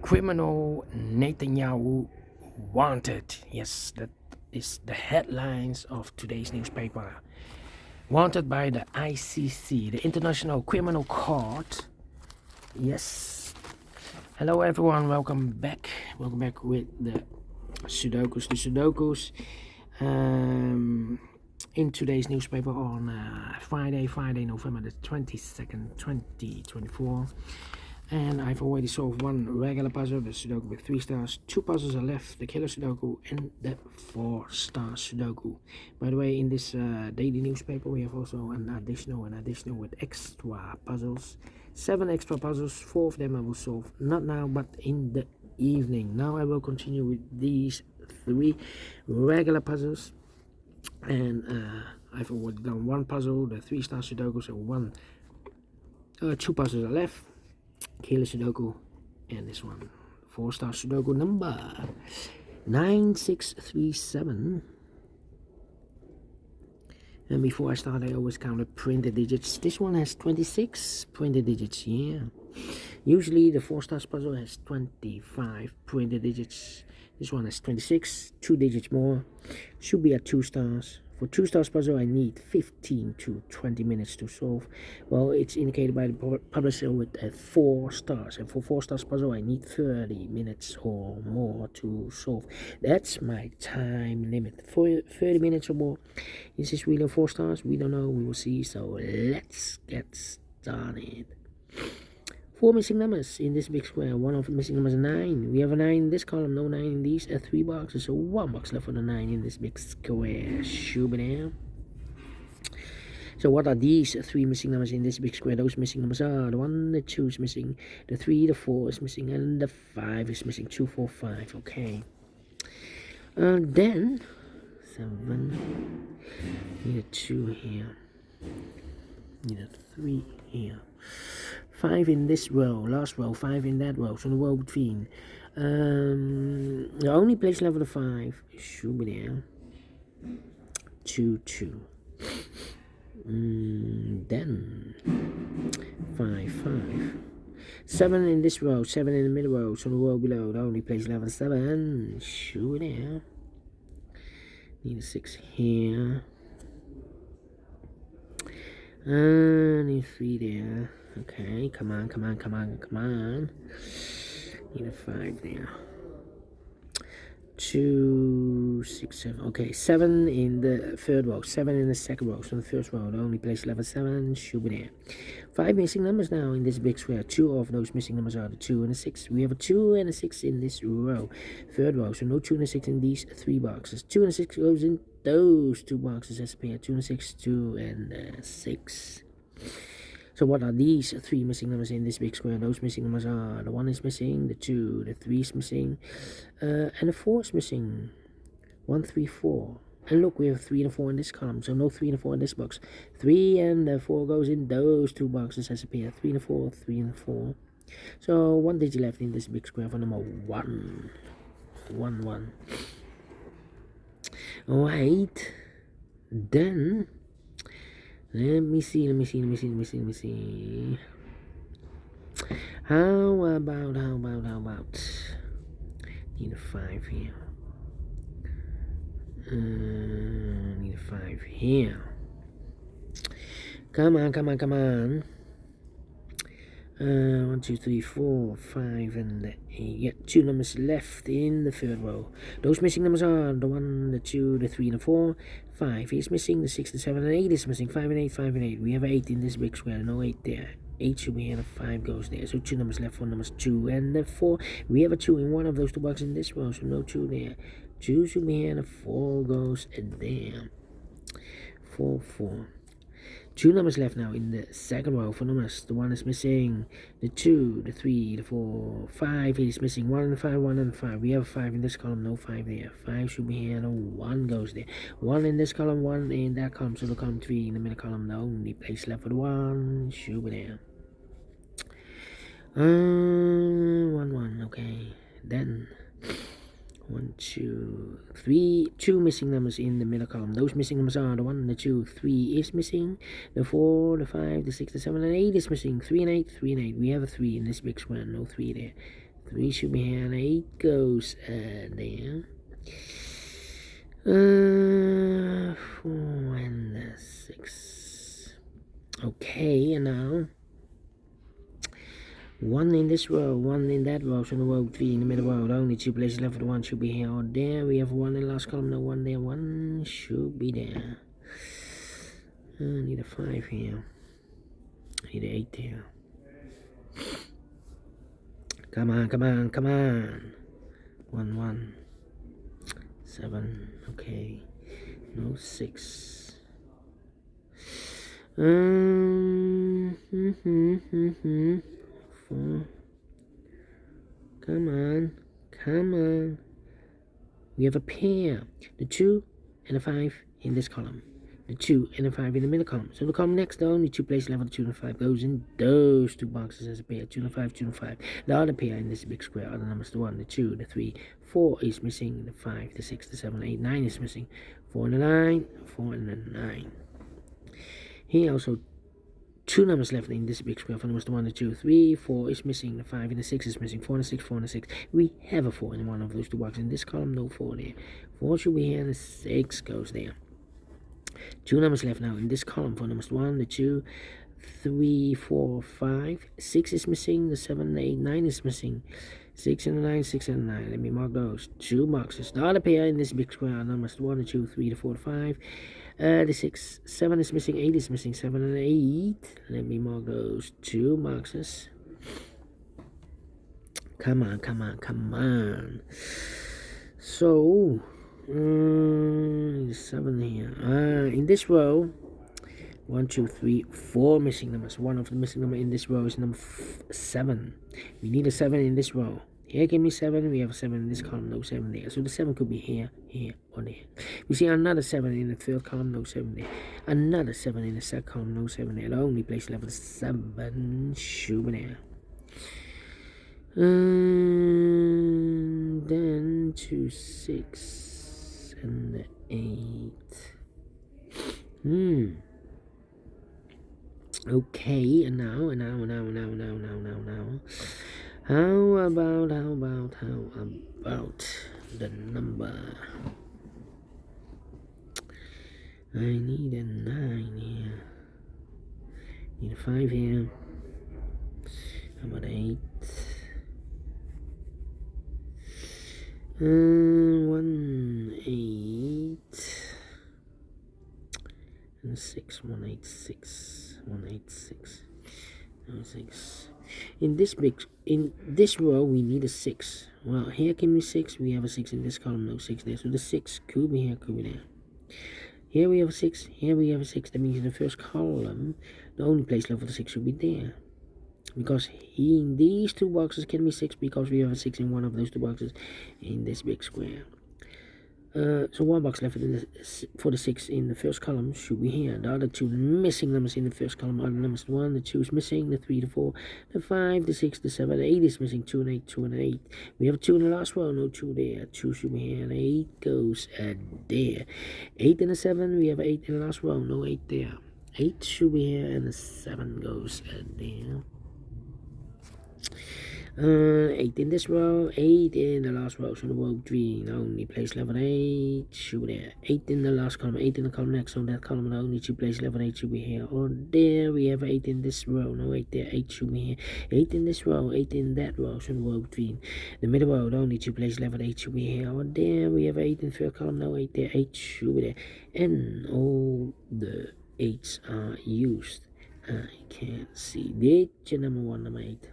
Criminal Netanyahu wanted. Yes, that is the headlines of today's newspaper. Wanted by the ICC, the International Criminal Court. Yes. Hello everyone, welcome back. Welcome back with the Sudokus. The Sudokus in today's newspaper on Friday, November the 22nd, 2024. And I've already solved one regular puzzle, the Sudoku with 3 stars. 2 puzzles are left, the Killer Sudoku and the 4 Stars Sudoku. By the way, in this daily newspaper, we have also an additional with extra puzzles. 7 extra puzzles, 4 of them I will solve, not now, but in the evening. Now I will continue with these 3 regular puzzles. And I've already done 1 puzzle, the 3 Star Sudoku, so 2 puzzles are left. Killer Sudoku and this one 4 Star Sudoku number 9637. And before I start, I always count the printed digits. This one has 26 printed digits. Yeah, usually the 4 stars puzzle has 25 printed digits. This one has 26, 2 digits more. Should be at 2 stars. For 2 stars puzzle, I need 15 to 20 minutes to solve. Well, it's indicated by the publisher with 4 stars. And for 4 stars puzzle, I need 30 minutes or more to solve. That's my time limit. For 30 minutes or more. Is this really 4 stars? We don't know. We will see. So let's get started. 4 missing numbers in this big square. One of the missing numbers is 9. We have a 9 in this column, no 9 in these. 3 boxes, so 1 box left for the 9 in this big square. Shoo-ba-dam. So what are these 3 missing numbers in this big square? Those missing numbers are the 1, the 2 is missing, the 3, the 4 is missing, and the 5 is missing. 2, 4, 5. Okay. Then 7. Need a 2 here. Need a 3 here. 5 in this row, last row, 5 in that row, so the row between. The only place left for the 5 should be there. 2, 2. Then 5, 5. 7 in this row, 7 in the middle row, so the row below, the only place left for 7 should be there. Need a 6 here. Need 3 there. Okay, come on. Need a 5 there. 2, 6, 7. Okay, 7 in the third row, 7 in the second row. So the first row, the only place left 7 should be there. 5 missing numbers now in this big square. 2 of those missing numbers are the 2 and the 6. We have a 2 and a 6 in this row. Third row, so no 2 and a 6 in these 3 boxes. 2 and a 6 goes in those 2 boxes as a pair. 2 and a 6, 2 and 6. So what are these 3 missing numbers in this big square? Those missing numbers are the 1 is missing, the 2, the 3 is missing, and the 4 is missing. 1, 3, 4. And look, we have 3 and 4 in this column, so no 3 and 4 in this box. 3 and 4 goes in those 2 boxes as a pair. 3 and 4, 3 and 4. So 1 digit left in this big square for number 1. 1, 1. Alright. Then let me see. How about need a 5 here. Need a 5 here. Come on. 1, 2, 3, 4, 5, and 8. Yeah, 2 numbers left in the third row. Those missing numbers are the 1, the 2, the 3, and the 4. 5 is missing, the 6, the 7, and 8 is missing. 5 and 8, 5 and 8. We have 8 in this big square, no 8 there. 8 should be here, and 5 goes there. So 2 numbers left for numbers 2 and the 4. We have a 2 in one of those 2 boxes in this row, so no 2 there. 2 should be here, and the 4 goes there. 4, 4. 2 numbers left now in the second row for numbers. The 1 is missing, the 2, the 3, the 4, 5 is missing. 1 and 5, 1 and 5. We have a 5 in this column, no 5 there. 5 should be here, no 1 goes there. 1 in this column, 1 in that column, so the column 3 in the middle column, the only place left for the 1 should be there. 1, 1, okay. Then 1, 2, 3, 2 missing numbers in the middle column. Those missing numbers are the 1, the 2, 3 is missing, the 4, the 5, the 6, the 7, and 8 is missing. 3 and 8, 3 and 8. We have a 3 in this big square, no 3 there. 3 should be here, and 8 goes there. 4 and 6. Okay, and now 1 in this row, 1 in that row, so the row 3 in the middle row. Only 2 places left. 1 should be here or there. We have 1 in the last column, no 1 there. 1 should be there. I need a 5 here. I need an 8 there. Come on, come on, come on. 1, 1. 7, okay. No 6. 4. Come on, come on. We have a pair. The 2 and the 5 in this column. The 2 and the 5 in the middle column. So the column next, the only 2 places left, the 2 and the 5 goes in those 2 boxes as a pair. 2 and the 5, 2 and the 5. The other pair in this big square are the numbers: the 1, the 2, the 3. 4 is missing. The 5, the 6, the 7, 8, 9 is missing. 4 and the 9, 4 and the 9. Here also 2 numbers left in this big square. For numbers: the 1, the 2, 3. 4 is missing. The 5 and the 6 is missing. 4 and the 6, 4 and the 6. We have a 4 in one of those 2 boxes. In this column, no 4 there. 4 should be here, and the 6 goes there. 2 numbers left now in this column. For numbers: 1, the 2, 3, 4, 5. 6 is missing. The 7, 8, 9 is missing. 6 and the 9, 6 and the 9. Let me mark those 2 boxes. The other pair in this big square are numbers: 1, the 2, 3, the 4, the 5. The 6, 7 is missing. 8 is missing. 7 and 8. Let me mark those 2 boxes. Come on, come on, come on. So 7 here. In this row, 1, 2, 3, 4 missing numbers. One of the missing number in this row is number 7. We need a 7 in this row. Here, give me 7. We have a 7 in this column, no 7 there. So the 7 could be here, here, or there. We see another 7 in the third column, no 7 there. Another 7 in the second column, no 7 there. The only place left is 7 should be there. Then 2, 6, and the 8. Okay, and now. How about the number? I need a 9 here. Need a 5 here. How about 8? 1, 8. And 6, 1, 8, 6. 1, 8, 6. No 6. In this row, we need a 6. Well, here can be 6. We have a 6 in this column, no 6 there. So the 6 could be here, could be there. Here we have a 6. Here we have a 6. That means in the first column, the only place left for the 6 should be there. Because in these 2 boxes can be 6 because we have a 6 in one of those 2 boxes in this big square. So 1 box left for the 6 in the first column should be here. The other 2 missing numbers in the first column are the numbers: 1, the 2 is missing, the 3, the 4, the 5, the 6, the 7, the 8 is missing. 2 and 8, 2 and 8. We have 2 in the last row, no 2 there. 2 should be here, and 8 goes there. 8 and the 7, we have 8 in the last row, no 8 there. 8 should be here, and the 7 goes there. 8 in this row, 8 in the last row, so the row 3, the only place left 8 should be there. 8 in the last column, 8 in the column next, so that column, the only 2 places left 8 should be here or there. We have 8 in this row, no 8 there, 8 should be here. 8 in this row, 8 in that row, so the row 3, the middle row, the only 2 places left 8 should be here or there. We have 8 in the third column, no 8 there, 8 should be there. And all the 8s are used. I can't see. Digit number 1, number 8.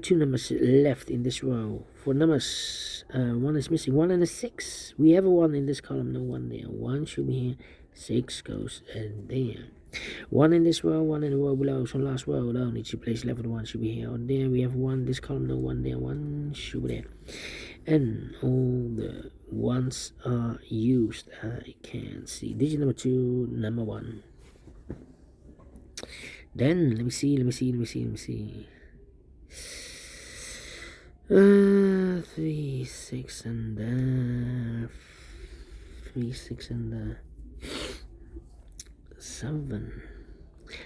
2 numbers left in this row. For numbers, 1 is missing. 1 and a 6. We have a 1 in this column, no 1 there. 1 should be here. 6 goes there. 1 in this row, 1 in the row below. So last row, the only 2 places left for the 1 should be here or there. We have 1 in this column, no 1 there. 1 should be there. And all the 1s are used. I can't see. Digit number 2, number 1. Then, let me see. 3, 6, and 3, 6, and 7.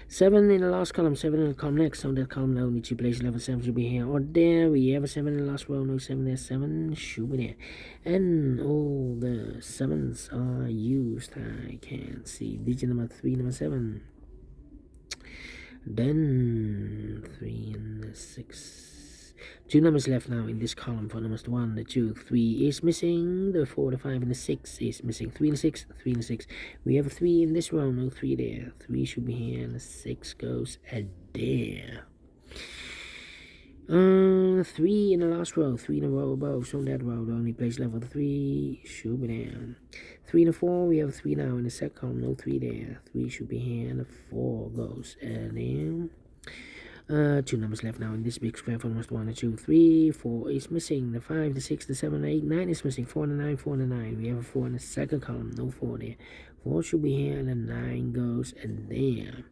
7 in the last column, 7 in the column next. On that column, only 2 places level 7 should be here or there. We have a 7 in the last row, no 7 there, 7 should be there. And all the 7s are used. I can see digit number 3, number 7. Then 3 and the 6. 2 numbers left now in this column for numbers 1, the 2, 3 is missing, the 4, the 5, and the 6 is missing. 3 and the 6, 3 and the 6. We have a 3 in this row, no 3 there. 3 should be here, and the 6 goes there. 3 in the last row, 3 in a row above, so that row, the only place level 3 should be there. 3 and a 4, we have 3 now in the second column, no 3 there. 3 should be here, and the 4 goes there. 2 numbers left now in this big square for numbers 1, 2, 3, 4 is missing. The 5, the 6, the 7, 8, 9 is missing. 4 and the 9, 4 and the 9. We have a 4 in the second column, no 4 there. 4 should be here, and the 9 goes and there.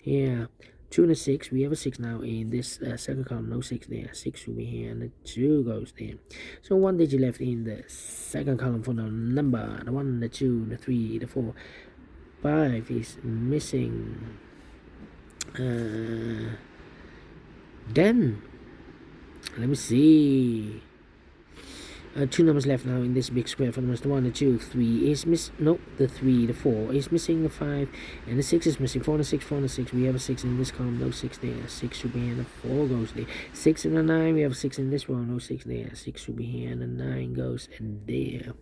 Yeah. 2 and a 6, we have a 6 now in this second column, no 6 there. 6 should be here, and the 2 goes there. So 1 digit left in the second column for the number. The 1, the 2, the 3, the 4. 5 is missing. Then let me see. 2 numbers left now in this big square for numbers 1, the 2, 3 is miss. No, the 3, the 4 is missing. The 5 and the 6 is missing. 4 and the 6, 4 and the 6. We have a 6 in this column, no 6 there. 6 should be here, and the 4 goes there. 6 and the 9, we have a 6 in this row, no 6 there. 6 should be here, and the 9 goes and there.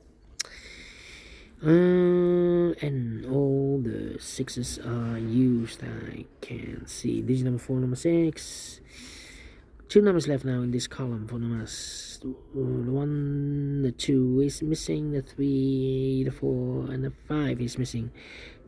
And all the 6s are used. I can see digit number 4, number 6. 2 numbers left now in this column for numbers. The 1, the 2 is missing. The 3, the 4, and the 5 is missing.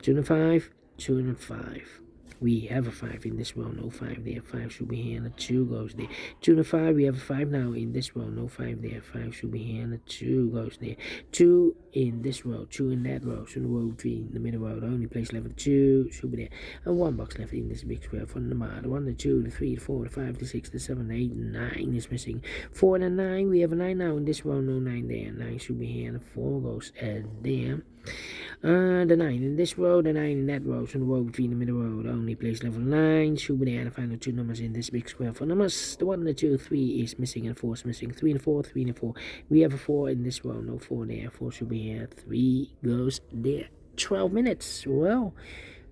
2 and the 5, 2 and the 5. We have a 5 in this row, no 5 there. 5 should be here, and the 2 goes there. 2 and the 5, we have a 5 now in this row, no 5 there. 5 should be here, and the 2 goes there. 2 in this row, 2 in that row. So the row 3 in the middle row, the only place left, 2 should be there. And 1 box left in this big square for the number. The 1, the 2, the 3, the 4, the 5, the 6, the 7, the 8, 9 is missing. 4 and the 9, we have a 9 now in this row, no 9 there. 9 should be here, and the 4 goes there. The 9 in this row, the 9 in that row, so the row between the middle row, the only place level 9 should be there, and the final 2 numbers in this big square for numbers. The 1, the 2, 3 is missing, and 4 is missing. 3 and 4, 3 and 4. We have a 4 in this row, no 4 there. 4 should be here, 3 goes there. 12 minutes. Well,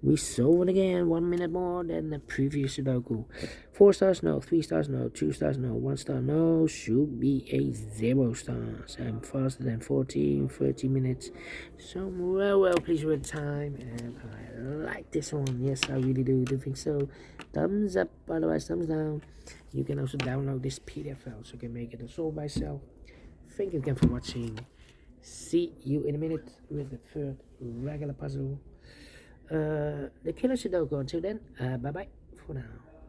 we solve it again. 1 minute more than the previous Sudoku. 4 stars, no. 3 stars, no. 2 stars, no. 1 star, no. Should be a 0 stars. I'm faster than 30 minutes. So, well, please read time. And I like this one. Yes, I really do think so. Thumbs up, otherwise thumbs down. You can also download this PDF file so you can make it and solve by yourself. Thank you again for watching. See you in a minute with the third regular puzzle. The killer Sudoku. Until then, bye bye for now.